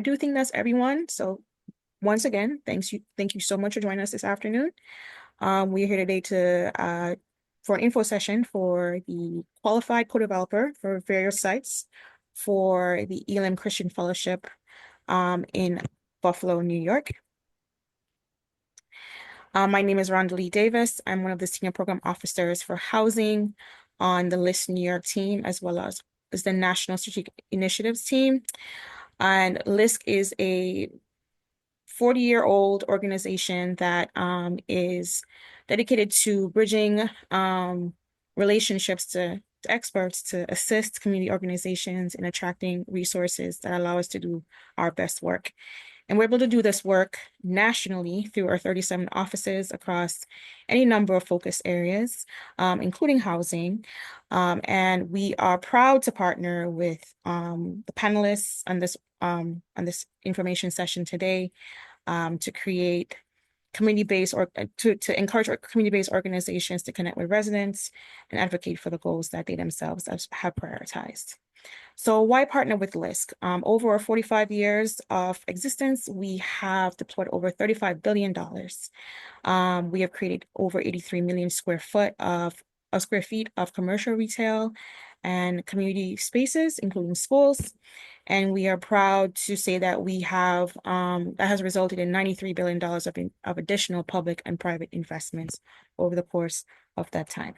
I do think that's everyone. So once again, thank you so much for joining us this afternoon. We're here today to for an info session for the qualified co-developer for various sites for the Elim Christian Fellowship in Buffalo, New York. My name is Rhonda Lee Davis. I'm one of the senior program officers for housing on the LISC New York team, as well as the National Strategic Initiatives team. And LISC is a 40-year-old organization that is dedicated to bridging relationships to experts to assist community organizations in attracting resources that allow us to do our best work. And we're able to do this work nationally through our 37 offices across any number of focus areas, including housing. And we are proud to partner with the panelists on this information session today to create community-based or to encourage community-based organizations to connect with residents and advocate for the goals that they themselves have prioritized. So why partner with LISC? Over our 45 years of existence, we have deployed over $35 billion. We have created over 83 million square feet of commercial retail and community spaces, including schools. And we are proud to say that we have that has resulted in $93 billion of additional public and private investments over the course of that time.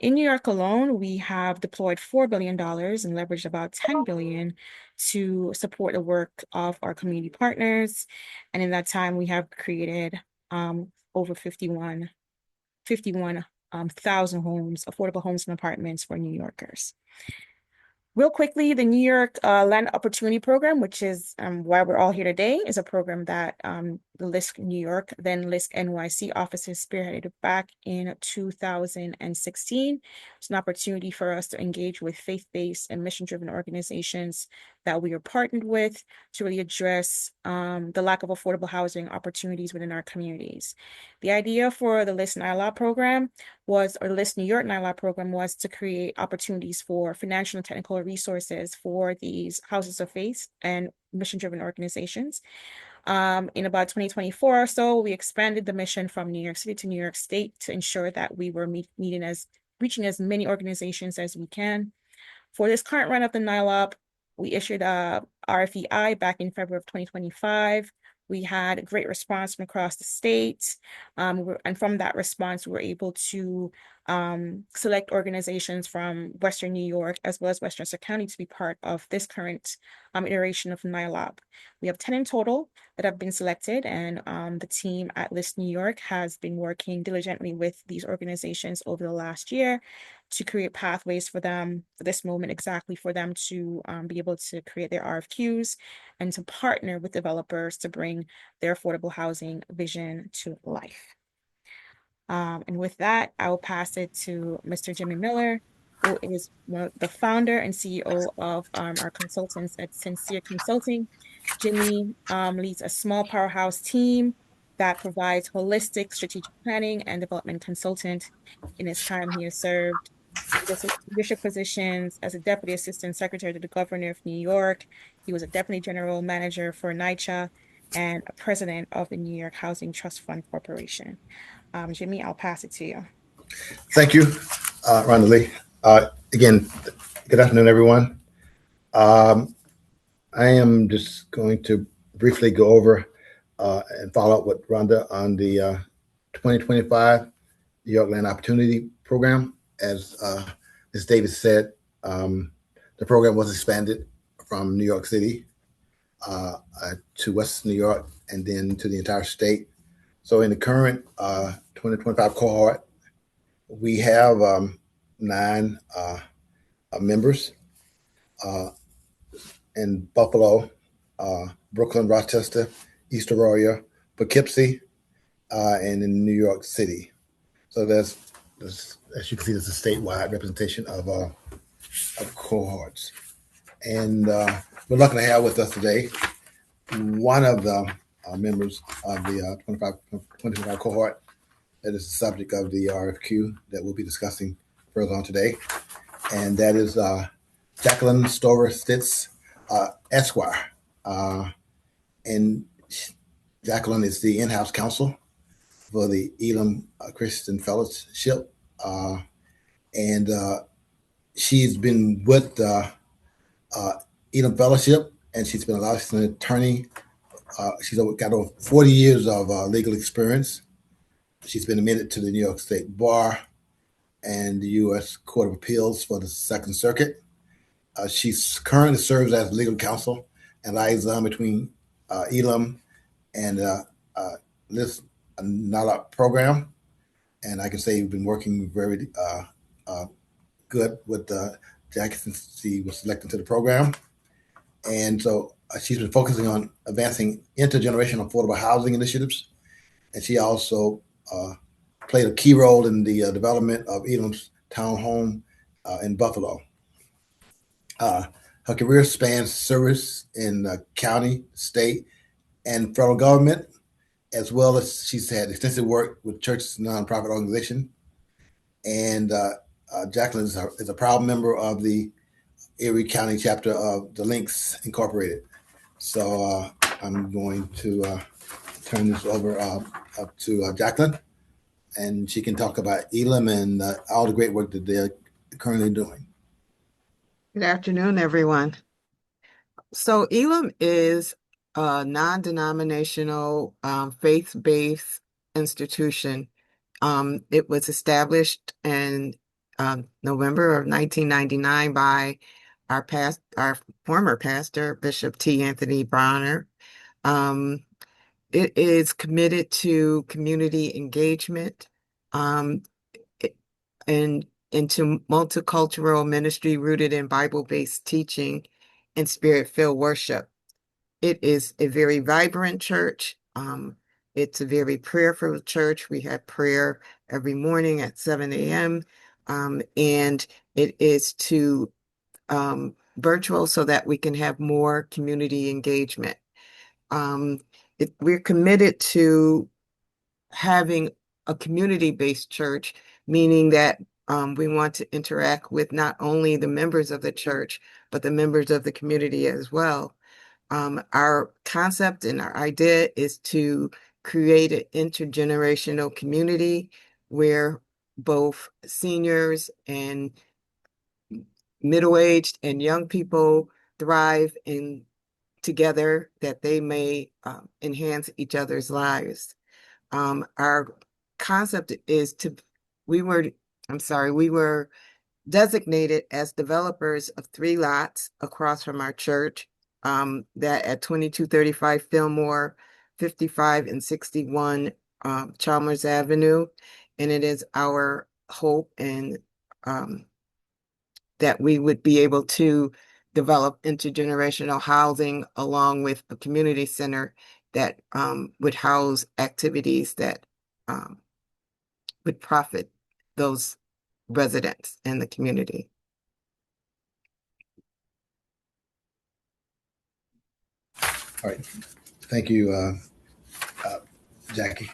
In New York alone, we have deployed $4 billion and leveraged about $10 billion to support the work of our community partners. And in that time, we have created over 51,000 homes, affordable homes and apartments for New Yorkers. Real quickly, the New York Land Opportunity Program, which is why we're all here today, is a program that the LISC New York, then LISC NYC offices spearheaded back in 2016. It's an opportunity for us to engage with faith-based and mission-driven organizations that we are partnered with to really address the lack of affordable housing opportunities within our communities. The idea for the LISC NYLOP program or LISC New York NYLOP program was to create opportunities for financial and technical resources for these houses of faith and mission-driven organizations. In about 2024 or so, we expanded the mission from New York City to New York State to ensure that we were reaching as many organizations as we can. For this current run of the NYLOP, we issued a RFEI back in February of 2025. We had a great response from across the state. And from that response, we were able to select organizations from Western New York as well as Westchester County to be part of this current iteration of NYLOP. We have 10 in total that have been selected, and the team at LISC New York has been working diligently with these organizations over the last year to create pathways for them for this moment, exactly for them to be able to create their RFQs and to partner with developers to bring their affordable housing vision to life. And with that, I will pass it to Mr. Jimmy Miller, who is the founder and CEO of our consultants at Sincere Consulting. Jimmy leads a small powerhouse team that provides holistic strategic planning and development consultant. In his time, he has served leadership positions as a Deputy Assistant Secretary to the Governor of New York. He was a Deputy General Manager for NYCHA and a President of the New York Housing Trust Fund Corporation. Jimmy, I'll pass it to you. Thank you, Rhonda Lee. Again, good afternoon, everyone. I am just going to briefly go over and follow up with Rhonda on the 2025 New York Land Opportunity Program. As Ms. Davis said, the program was expanded from New York City to West New York and then to the entire state. So in the current 2025 cohort, we have 9 members in Buffalo, Brooklyn, Rochester, East Aurora, Poughkeepsie, and in New York City. So there's as you can see, there's a statewide representation of cohorts. And we're lucky to have with us today one of the members of the 25 cohort that is the subject of the RFQ that we'll be discussing further on today. And that is Jacqueline Stover Stitz, Esquire. And Jacqueline is the in-house counsel for the Elim Christian Fellowship. And she's been with the Elim Fellowship, and she's been a licensed attorney. She's got over 40 years of legal experience. She's been admitted to the New York State Bar and the U.S. Court of Appeals for the Second Circuit. She currently serves as legal counsel and liaison between Elim and LISC NYLOP program. And I can say we've been working very good with Jackie since she was selected to the program. And so she's been focusing on advancing intergenerational affordable housing initiatives. And she also played a key role in the development of Elim's townhome in Buffalo. Her career spans service in county, state, and federal government, as well as she's had extensive work with churches and nonprofit organizations. And Jacqueline is a proud member of the Erie County chapter of the LISC Incorporated. So I'm going to turn this over up to Jacqueline, and she can talk about Elim and all the great work that they're currently doing. Good afternoon, everyone. So Elim is a non-denominational faith-based institution. It was established in November of 1999 by our former pastor, Bishop T. Anthony Bronner. It is committed to community engagement and into multicultural ministry rooted in Bible-based teaching and spirit-filled worship. It is a very vibrant church. It's a very prayerful church. We have prayer every morning at 7 a.m. And it is to virtual so that we can have more community engagement. We're committed to having a community-based church, meaning that we want to interact with not only the members of the church, but the members of the community as well. Our concept and our idea is to create an intergenerational community where both seniors and middle-aged and young people thrive in together, that they may enhance each other's lives. Our concept is we were designated as developers of 3 lots across from our church, that at 2235 Fillmore, 55 and 61 Chalmers Avenue. And it is our hope and that we would be able to develop intergenerational housing along with a community center that would house activities that would profit those residents in the community. All right. Thank you, Jackie.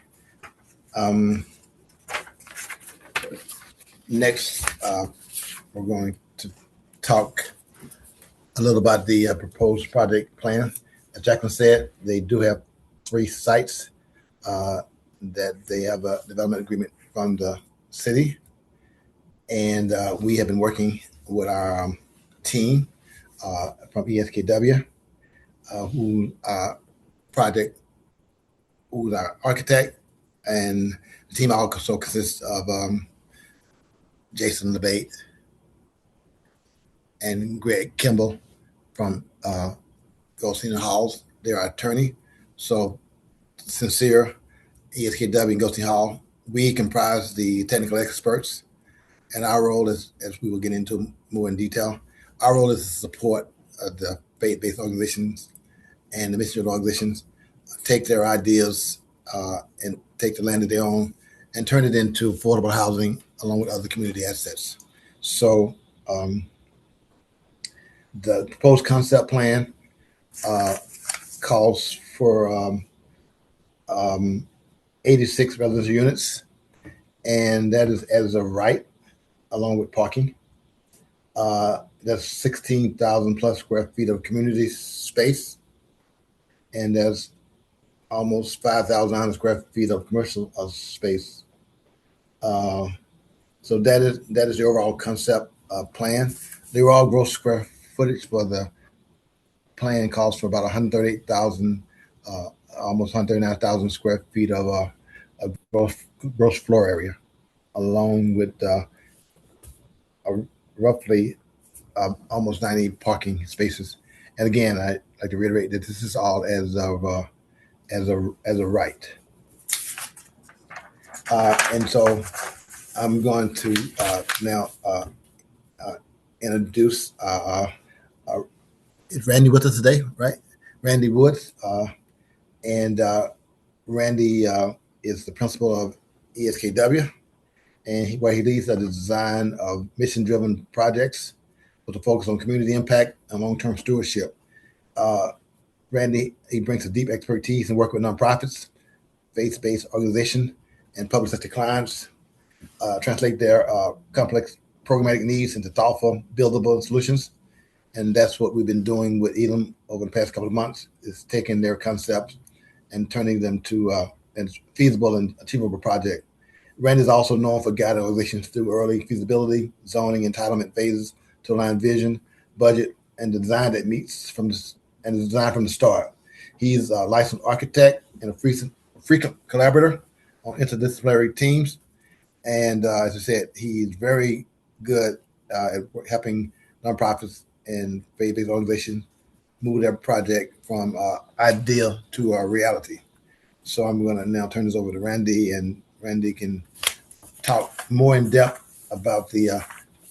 Next, we're going to talk a little about the proposed project plan. As Jacqueline said, they do have 3 sites that they have a development agreement from the city. And we have been working with our team from ESKW, who's our architect, and the team also consists of Jason LeBate and Greg Kimball from Goldstein Halls. They're our attorney. So Sincere, ESKW, and Goldstein Hall, we comprise the technical experts. And our role is, as we will get into more in detail, our role is to support the faith-based organizations and the mission organizations, take their ideas and take the land that they own and turn it into affordable housing along with other community assets. So the proposed concept plan calls for 86 residential units, and that is as of right, along with parking. That's 16,000 plus square feet of community space. and there's almost 5,000 square feet of commercial space. Uh, so that is the overall concept plan. The overall gross square footage for the plan calls for about 138,000, uh, almost 139,000 square feet of a gross floor area, along with a roughly almost 90 parking spaces. And again, I like to reiterate that this is all as a right. And so I'm going to now uh, introduce is Randy with us today, right? Randy Woods, and Randy is the principal of ESKW, and where he leads the design of mission-driven projects with a focus on community impact and long-term stewardship. Uh, Randy, he brings a deep expertise in working with nonprofits, faith-based organizations, and public sector clients, translate their complex programmatic needs into thoughtful, buildable solutions. And that's what we've been doing with Elim over the past couple of months, is taking their concepts and turning them to a feasible and achievable project. Randy is also known for guiding organizations through early feasibility, zoning, entitlement phases to align vision, budget, and design that meets and is designed from the start. He's a licensed architect and a frequent collaborator on interdisciplinary teams. And as I said, he's very good at helping nonprofits and faith-based organizations move their project from idea to reality. So I'm going to now turn this over to Randy, and Randy can talk more in depth about the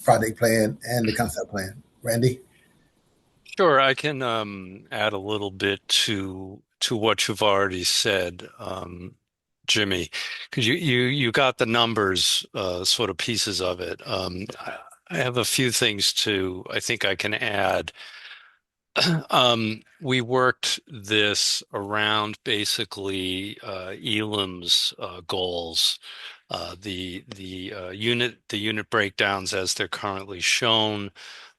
project plan and the concept plan. Randy? Sure, I can add a little bit to what you've already said, Jimmy, because you got the numbers, sort of pieces of it. I have a few things I think I can add. We worked this around basically Elim's goals, the unit breakdowns as they're currently shown,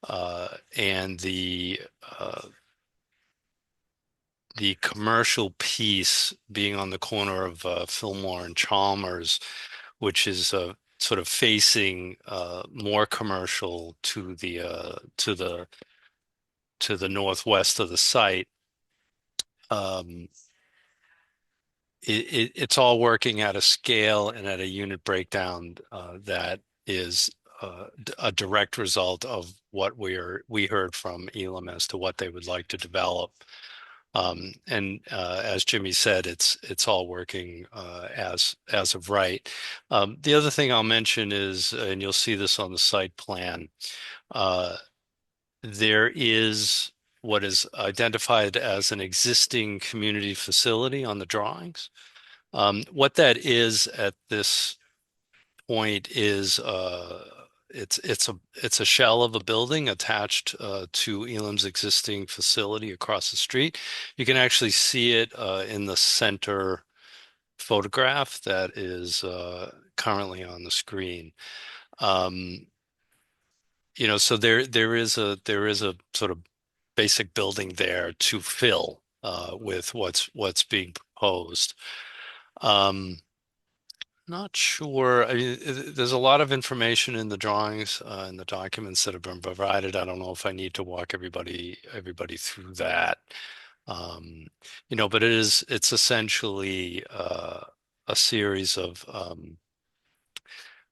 and uh, the commercial piece being on the corner of Fillmore and Chalmers, which is sort of facing more commercial to the northwest of the site. Um, it's all working at a scale and at a unit breakdown that is a direct result of what we heard from Elim as to what they would like to develop. And as Jimmy said, it's all working as of right. The other thing I'll mention is, and you'll see this on the site plan, uh, there is what is identified as an existing community facility on the drawings. What that is at this point is it's a shell of a building attached to Elim's existing facility across the street. You can actually see it in the center photograph that is currently on the screen. Um, so there is a sort of basic building there to fill with what's being proposed. Um, Not sure. I mean, there's a lot of information in the drawings and the documents that have been provided. I don't know if I need to walk everybody through that. Um, but it's essentially a series of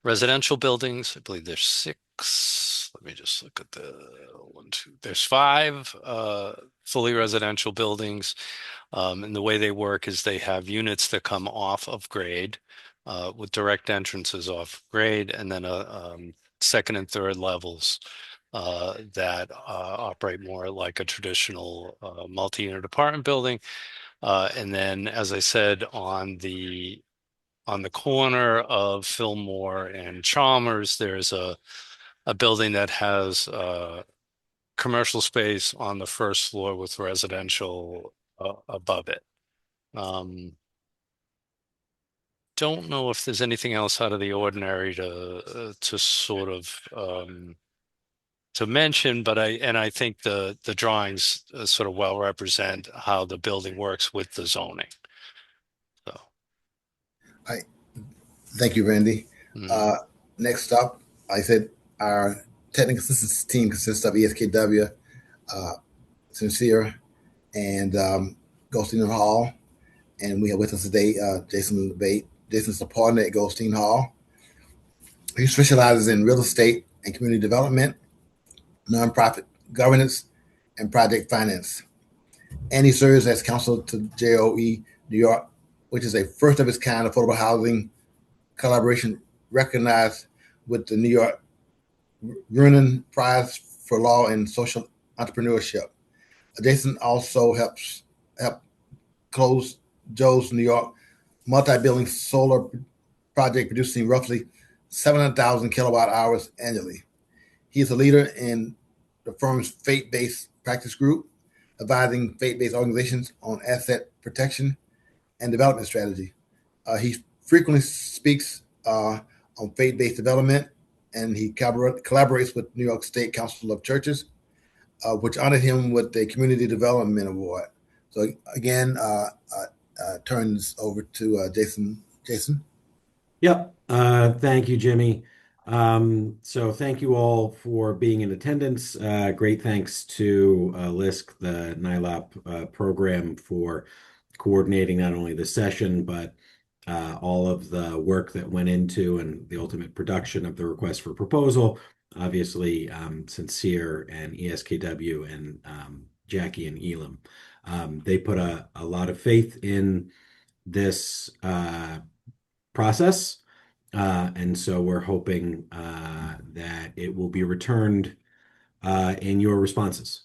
residential buildings. I believe there's six. Let me just look at the one, two. There's five fully residential buildings. And the way they work is they have units that come off of grade with direct entrances off grade, and then second and third levels that operate more like a traditional multi-unit apartment building. And then, as I said, on the corner of Fillmore and Chalmers, there's a building that has commercial space on the first floor with residential above it. Don't know if there's anything else out of the ordinary to sort of to mention, but I think the drawings sort of well represent how the building works with the zoning. So, I thank you, Randy. mm, Next up, I said our technical assistance team consists of ESKW, uh, Sincere, and Goldstein Hall. And we have with us today Jason LeBate. Jason's a partner at Goldstein Hall. He specializes in real estate and community development, nonprofit governance, and project finance. And he serves as counsel to JOE New York, which is a first of its kind affordable housing collaboration recognized with the New York Grunin Prize for Law and Social Entrepreneurship. Jason also help close Joe's New York multi-building solar project producing roughly 700,000 kilowatt hours annually. He is a leader in the firm's faith-based practice group, advising faith-based organizations on asset protection and development strategy. He frequently speaks on faith-based development, and he collaborates with New York State Council of Churches, which honored him with the Community Development Award. So again, turns over to Jason. Jason? Yep. Thank you, Jimmy. So thank you all for being in attendance. Great thanks to LISC, the NYLOP program, for coordinating not only the session, but all of the work that went into and the ultimate production of the request for proposal. Obviously, Sincere and ESKW and Jackie and Elim. They put a lot of faith in this process. And so we're hoping that it will be returned in your responses.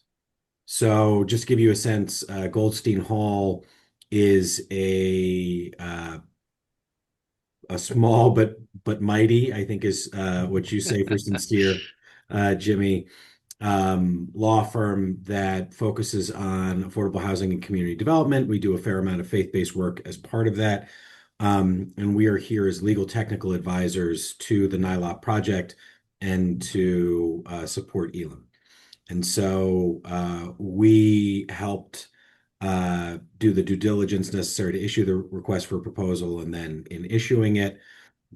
So just to give you a sense, Goldstein Hall is a small but mighty, I think is what you say for Sincere, Jimmy, law firm that focuses on affordable housing and community development. We do a fair amount of faith-based work as part of that. And we are here as legal technical advisors to the NYLOP project and to support Elim. And so we helped do the due diligence necessary to issue the request for proposal, and then in issuing it,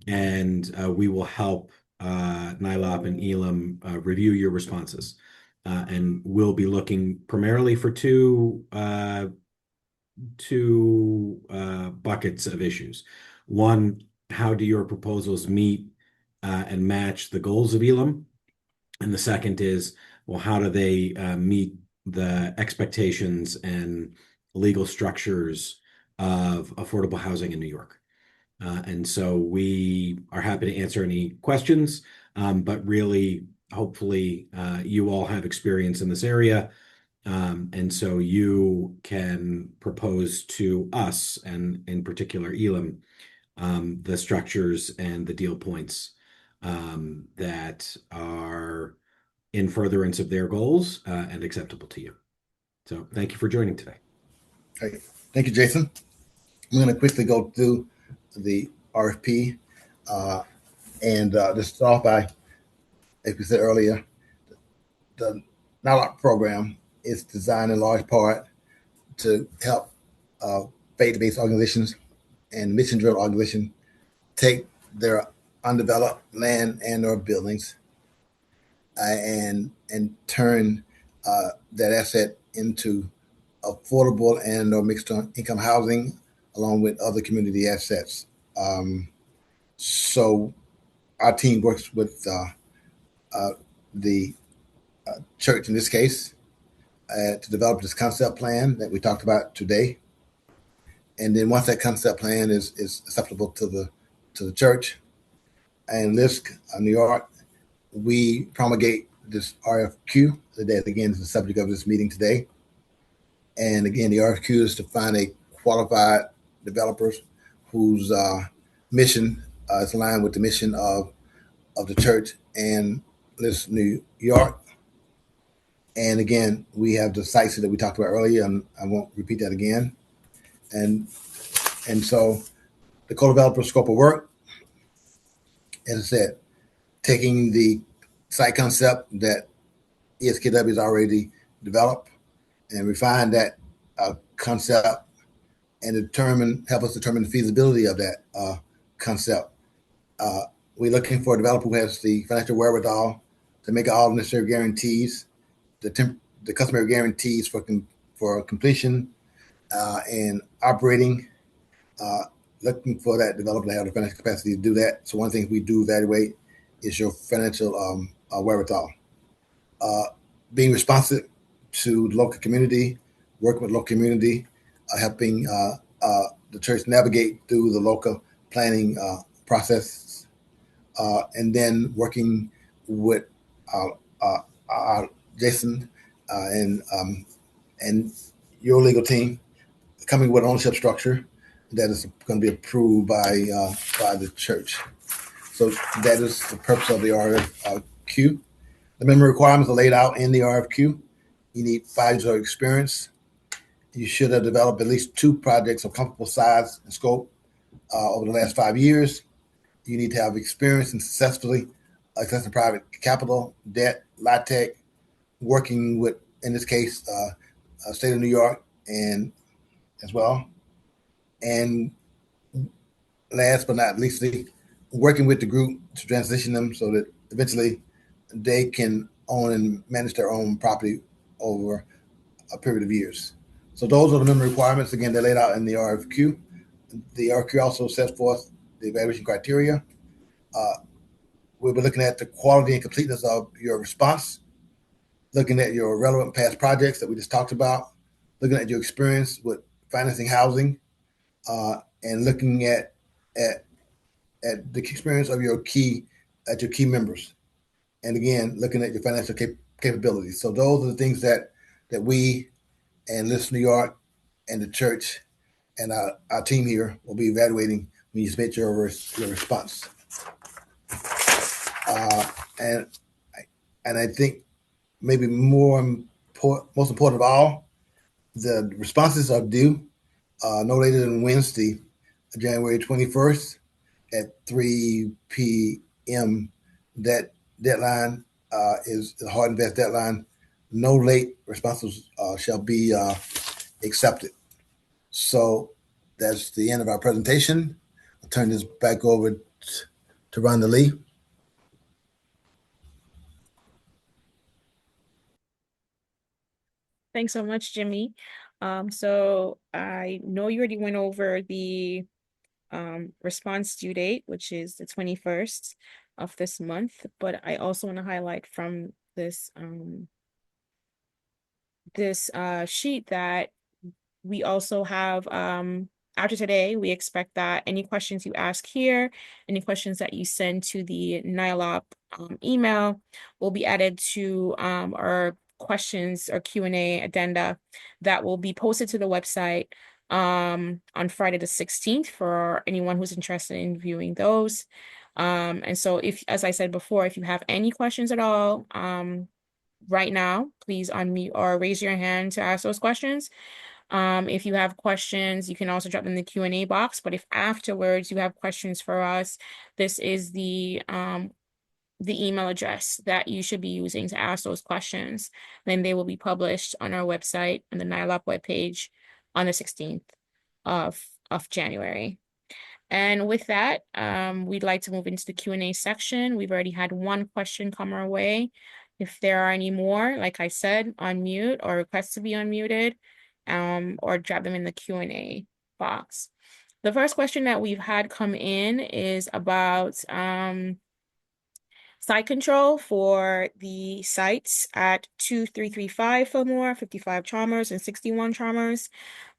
and we will help NYLOP and Elim review your responses. And we'll be looking primarily for two buckets of issues. One, how do your proposals meet and match the goals of Elim? And the second is, well, how do they meet the expectations and legal structures of affordable housing in New York? And so we are happy to answer any questions, but really, hopefully, you all have experience in this area. And so you can propose to us, and in particular Elim, the structures and the deal points that are in furtherance of their goals and acceptable to you. So thank you for joining today. Okay. Thank you, Jason. I'm going to quickly go through the RFP and just start off by, as we said earlier, the NYLOP program is designed in large part to help faith-based organizations and mission-driven organizations take their undeveloped land and/or buildings and turn that asset into affordable and/or mixed-income housing, along with other community assets. So our team works with the church in this case to develop this concept plan that we talked about today. And then once that concept plan is acceptable to the church and LISC New York, we promulgate this RFQ that again is the subject of this meeting today. And again, the RFQ is to find a qualified developers whose mission is aligned with the mission of the church and LISC New York. And again, we have the sites that we talked about earlier, and I won't repeat that again. And so the co-developer scope of work, as I said, taking the site concept that ESKW is already developed and refine that concept and help us determine the feasibility of that concept. We're looking for a developer who has the financial wherewithal to make all necessary guarantees, the customary guarantees for completion and operating. Looking for that developer to have the financial capacity to do that. So one thing we do evaluate is your financial wherewithal. Being responsive to the local community, working with local community, helping the church navigate through the local planning process, and then working with Jason and your legal team, coming with ownership structure that is going to be approved by the church. So that is the purpose of the RFQ. The minimum requirements are laid out in the RFQ. You need 5 years of experience. You should have developed at least 2 projects of comparable size and scope over the last 5 years. You need to have experience in successfully accessing private capital, debt, LIHTC, working with, in this case, state of New York and as well. And last but not least, working with the group to transition them so that eventually they can own and manage their own property over a period of years. So those are the minimum requirements. Again, they're laid out in the RFQ. The RFQ also sets forth the evaluation criteria. We'll be looking at the quality and completeness of your response, looking at your relevant past projects that we just talked about, looking at your experience with financing housing, and looking at the experience of your key members, and again looking at your financial capabilities. So those are the things that we and LISC New York and the church and our team here will be evaluating when you submit your response. And I think maybe most important of all, the responses are due no later than Wednesday, January 21st at 3 p.m. That deadline is the hard and fast deadline. No late responses shall be accepted. So that's the end of our presentation. I'll turn this back over to Rhonda Lee. Thanks so much, Jimmy. So I know you already went over the response due date, which is the 21st of this month, but I also want to highlight from this sheet that we also have after today, we expect that any questions you ask here, any questions that you send to the NYLOP email will be added to our questions or Q&A addenda that will be posted to the website on Friday the 16th for anyone who's interested in viewing those. And so if, as I said before, if you have any questions at all, right now, please unmute or raise your hand to ask those questions. If you have questions, you can also drop them in the Q&A box. But if afterwards you have questions for us, this is the email address that you should be using to ask those questions. Then they will be published on our website on the NYLOP webpage on the 16th of January. And with that, we'd like to move into the Q&A section. We've already had one question come our way. If there are any more, like I said, unmute or request to be unmuted, or drop them in the Q&A box. The first question that we've had come in is about site control for the sites at 2335 Fillmore, 55 Chalmers, and 61 Chalmers.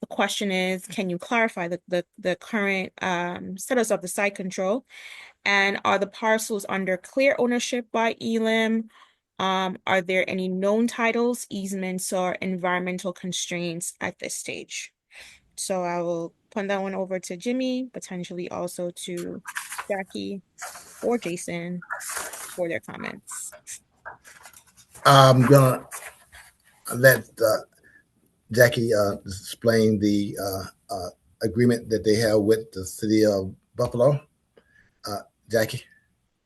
The question is, can you clarify the current status of the site control? And are the parcels under clear ownership by Elim? Are there any known titles, easements, or environmental constraints at this stage? So I will punt that one over to Jimmy, potentially also to Jackie or Jason for their comments. I'm gonna let Jackie explain the agreement that they have with the city of Buffalo. Jackie.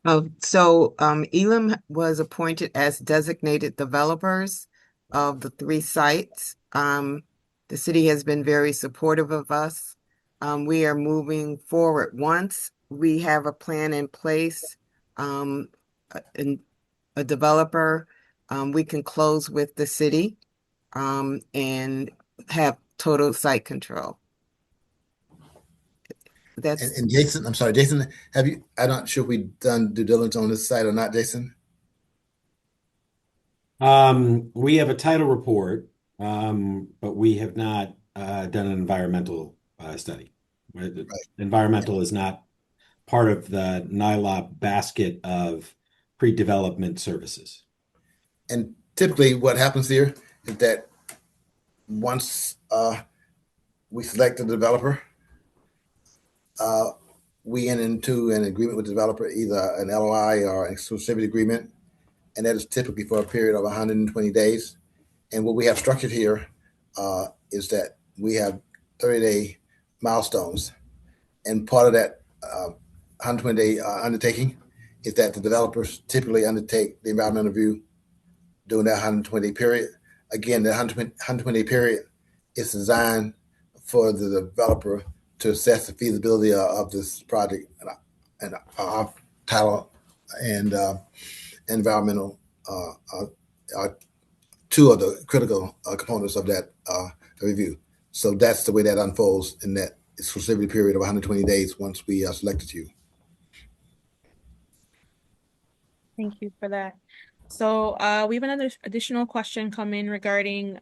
Elim was appointed as designated developers of the 3 sites. The city has been very supportive of us. We are moving forward. Once we have a plan in place, and a developer, we can close with the city, and have total site control. That's And Jason, I'm sorry, Jason, I'm not sure if we've done due diligence on this site or not, Jason. We have a title report, but we have not done an environmental study. Right? Environmental is not part of the NYLOP basket of pre-development services. And typically what happens here is that once we select a developer, we enter into an agreement with the developer, either an LOI or an exclusivity agreement, and that is typically for a period of 120 days. And what we have structured here is that we have 30-day milestones, and part of that 120-day undertaking is that the developers typically undertake the environmental review during that 120-day period. Again, the 120-day period is designed for the developer to assess the feasibility of this project and our title and environmental are two of the critical components of that review. So that's the way that unfolds in that exclusivity period of 120 days once we selected you. Thank you for that. So we have another additional question come in regarding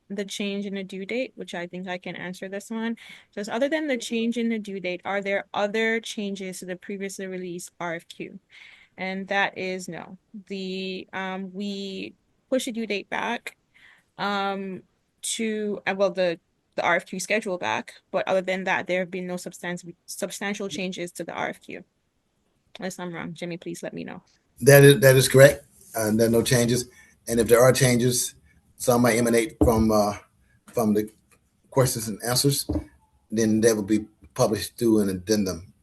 the change in the due date, which I think I can answer this one. Says, other than the change in the due date, are there other changes to the previously released RFQ? And that is no. We push the due date back to well the RFQ schedule back, but other than that, there have been no substantial changes to the RFQ. Unless I'm wrong, Jimmy, please let me know. That is correct. There are no changes, and if there are changes, some might emanate from the questions and answers. Then they will be published through an addendum,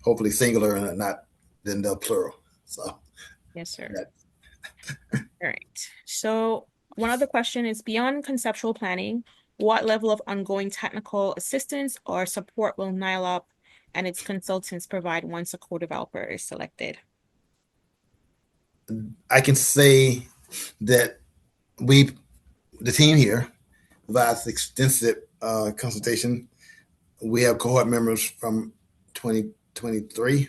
hopefully singular and not then the plural. So Yes, sir. that, All right. So one other question is, beyond conceptual planning, what level of ongoing technical assistance or support will NYLOP and its consultants provide once a co-developer is selected? I can say that the team here, provides extensive consultation. We have cohort members from 2023,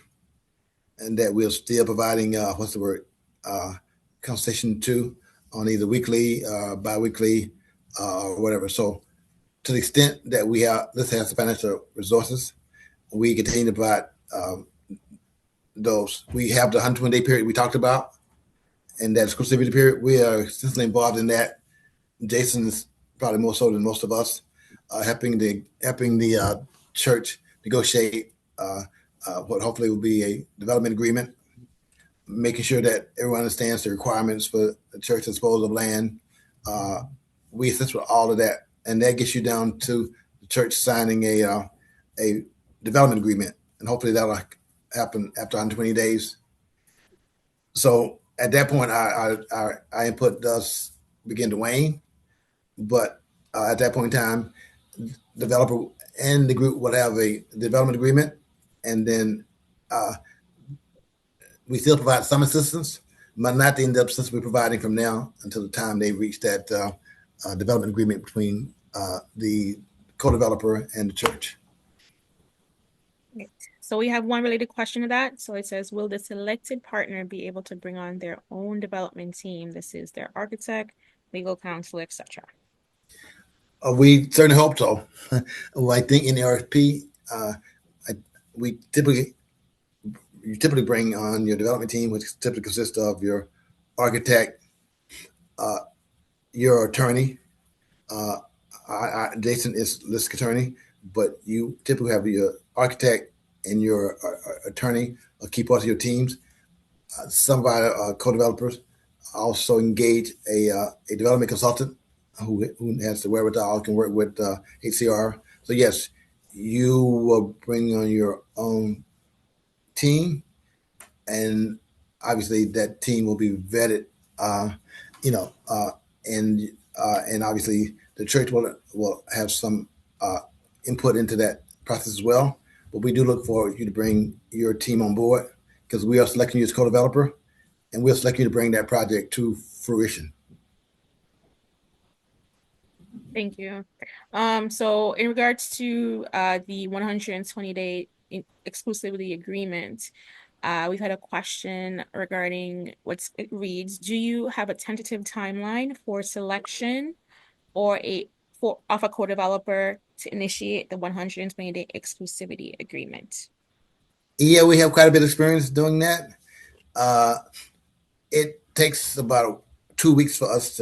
and that we're still providing consultation to on either weekly, bi-weekly, or whatever. So to the extent that this has the financial resources, we continue to provide those. We have the 120-day period we talked about, and that exclusivity period. We are extensively involved in that. Jason is probably more so than most of us, helping the church negotiate what hopefully will be a development agreement, making sure that everyone understands the requirements for the church disposal of land. We assist with all of that, and that gets you down to the church signing a development agreement, and hopefully that'll happen after 120 days. So at that point, our input does begin to wane, but at that point in time, developer and the group will have a development agreement, and then we still provide some assistance, but not the in-depth assistance we're providing from now until the time they reach that development agreement between the co-developer and the church. Right. So we have one related question to that. So it says, will the selected partner be able to bring on their own development team? This is their architect, legal counsel, etc. We certainly hope so. Well, I think in the RFP, you typically bring on your development team, which typically consists of your architect, your attorney. Jason is LISC attorney, but you typically have your architect and your attorney, key parts of your teams. Some of our co-developers also engage a development consultant who has the wherewithal, can work with HCR. So yes, you will bring on your own team, and obviously that team will be vetted, you know, and obviously the church will have some input into that process as well. But we do look for you to bring your team on board because we are selecting you as co-developer, and we'll select you to bring that project to fruition. Thank you. So in regards to the 120-day exclusivity agreement, we've had a question regarding it reads, do you have a tentative timeline for selection or of a co-developer to initiate the 120-day exclusivity agreement? Yeah, we have quite a bit of experience doing that. It takes about 2 weeks for us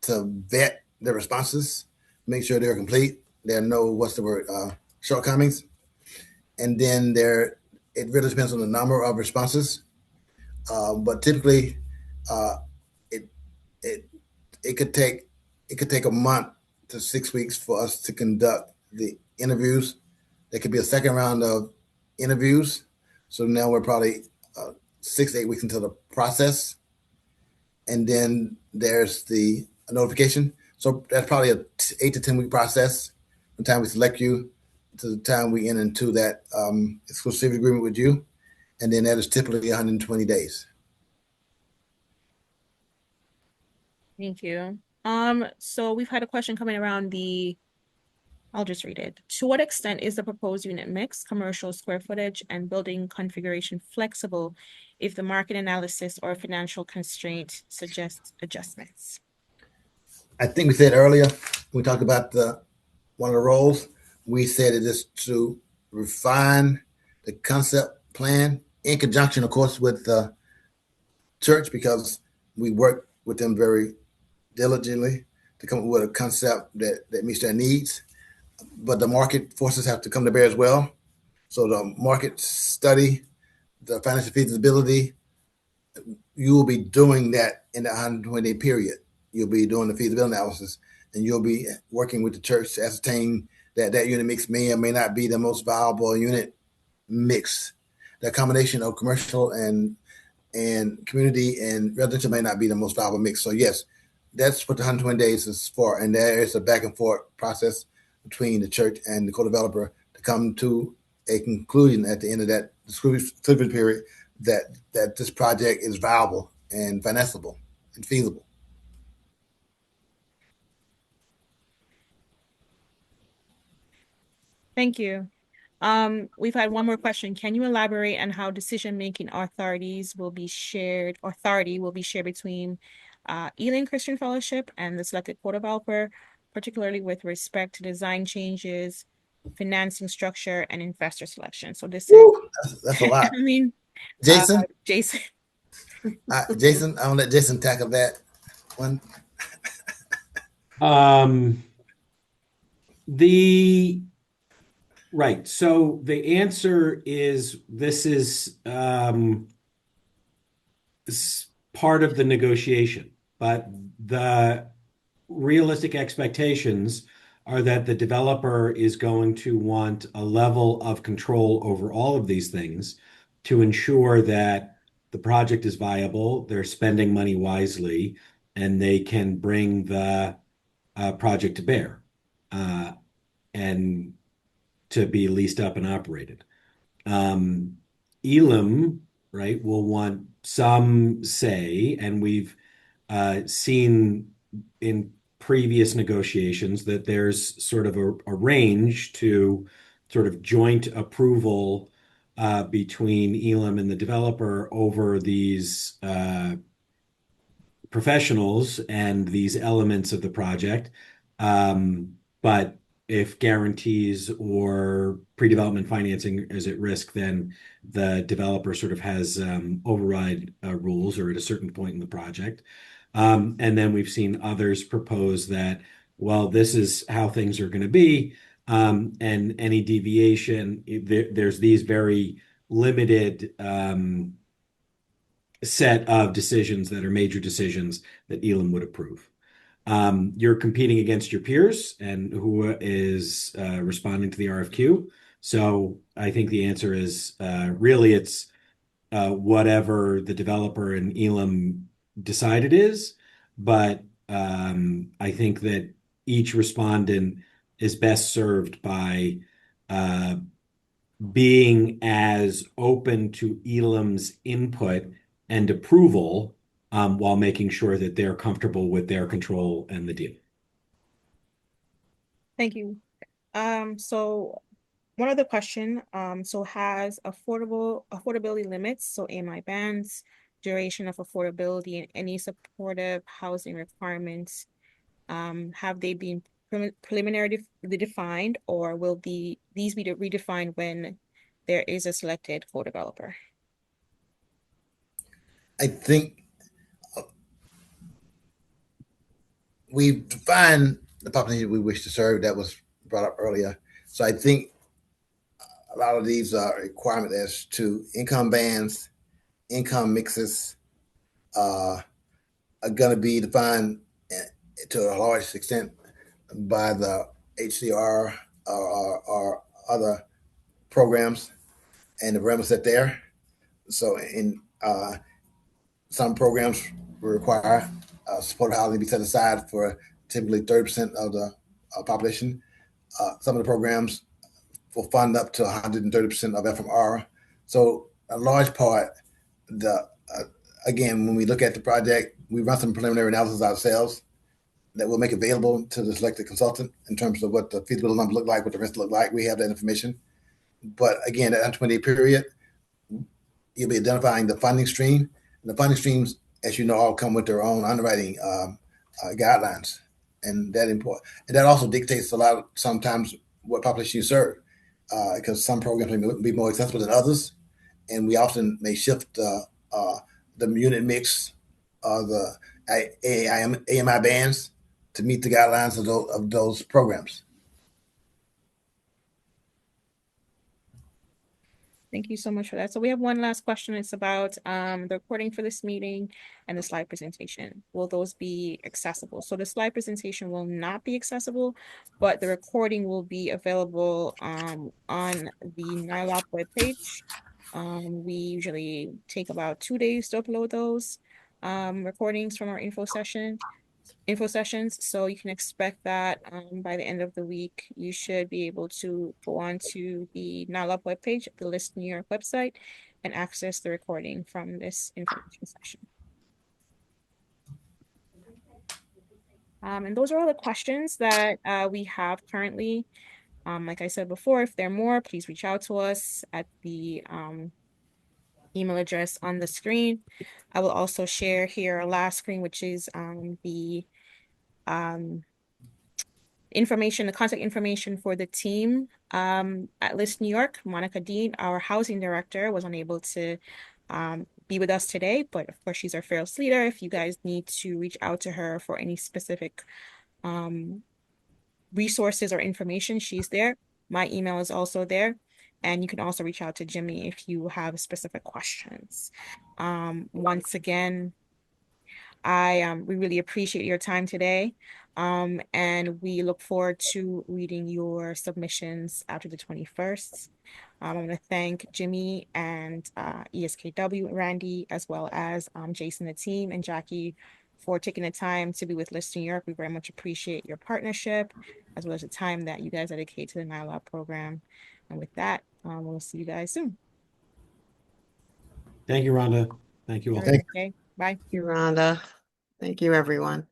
to vet the responses, make sure they're complete. There are no shortcomings, and then it really depends on the number of responses. But typically, it it it could take a month to 6 weeks for us to conduct the interviews. There could be a second round of interviews. So now we're probably 6 to 8 weeks into the process. And then there's the notification. So that's probably a 8 to 10 week process from the time we select you to the time we enter into that exclusivity agreement with you. And then that is typically 120 days. Thank you. So we've had a question coming around I'll just read it. To what extent is the proposed unit mix, commercial square footage, and building configuration flexible if the market analysis or financial constraint suggests adjustments? I think we said earlier, we talked about one of the roles, we said it is to refine the concept plan in conjunction, of course, with the church, because we work with them very diligently to come up with a concept that meets their needs. But the market forces have to come to bear as well. So the market study, the financial feasibility, you will be doing that in the 120-day period. You'll be doing the feasibility analysis, and you'll be working with the church to ascertain that unit mix may or may not be the most viable unit mix. The combination of commercial and community and residential may not be the most viable mix. So yes, that's what the 120 days is for. And there is a back and forth process between the church and the co-developer to come to a conclusion at the end of that exclusivity period that this project is viable and financeable and feasible. Thank you. We've had one more question. Can you elaborate on how decision-making authority will be shared between Elim Christian Fellowship and the selected co-developer, particularly with respect to design changes, financing structure, and investor selection? So this that's a lot. I mean, Jason? Jason. Jason, I'll let Jason tackle that one. Right. So the answer is this is part of the negotiation, but the realistic expectations are that the developer is going to want a level of control over all of these things to ensure that the project is viable, they're spending money wisely, and they can bring the project to bear and to be leased up and operated. Elim, right, will want some say, and we've seen in previous negotiations that there's sort of a range to sort of joint approval between Elim and the developer over these professionals and these elements of the project. But if guarantees or pre-development financing is at risk, then the developer sort of has override rules or at a certain point in the project. And then we've seen others propose that, well, this is how things are going to be. And any deviation, there's these very limited set of decisions that are major decisions that Elim would approve. You're competing against your peers and who is responding to the RFQ. So I think the answer is really it's whatever the developer in Elim decided is, but I think that each respondent is best served by being as open to Elim's input and approval while making sure that they're comfortable with their control and the deal. Thank you. So one other question, so has affordability limits, so AMI bands, duration of affordability, and any supportive housing requirements, have they been preliminarily defined, or will these be redefined when there is a selected co-developer? I think we've defined the population we wish to serve. That was brought up earlier. So I think a lot of these are requirements as to income bands, income mixes, are going to be defined to a large extent by the HCR or other programs and the parameters set there. So in some programs require supported housing to be set aside for typically 30% of the population. Some of the programs will fund up to 130% of FMR. So a large part, again, when we look at the project, we run some preliminary analysis ourselves that we'll make available to the selected consultant in terms of what the feasibility number look like, what the rents look like. We have that information. But again, that 120-day period, you'll be identifying the funding stream. And the funding streams, as you know, all come with their own underwriting guidelines. And that also dictates a lot sometimes what population you serve, because some programs may be more accessible than others. And we often may shift the unit mix of the AMI bands to meet the guidelines of those programs. Thank you so much for that. So we have one last question. It's about the recording for this meeting and the slide presentation. Will those be accessible? So the slide presentation will not be accessible, but the recording will be available on the NYLOP webpage. We usually take about 2 days to upload those recordings from our info sessions. So you can expect that by the end of the week, you should be able to go on to the NYLOP webpage, the LISC New York website, and access the recording from this information session. And those are all the questions that we have currently. Like I said before, if there are more, please reach out to us at the email address on the screen. I will also share here a last screen, which is the information, the contact information for the team at LISC New York. Monica Dean, our housing director, was unable to be with us today, but of course she's our fearless leader. If you guys need to reach out to her for any specific resources or information, she's there. My email is also there. And you can also reach out to Jimmy if you have specific questions. Once again, we really appreciate your time today. And we look forward to reading your submissions after the 21st. I want to thank Jimmy and ESKW, Randy, as well as Jason, the team, and Jackie for taking the time to be with LISC New York. We very much appreciate your partnership, as well as the time that you guys dedicate to the NYLOP program. And with that, we'll see you guys soon. Thank you, Rhonda. Thank you all. Okay, bye. Thank you, Rhonda. Thank you, everyone.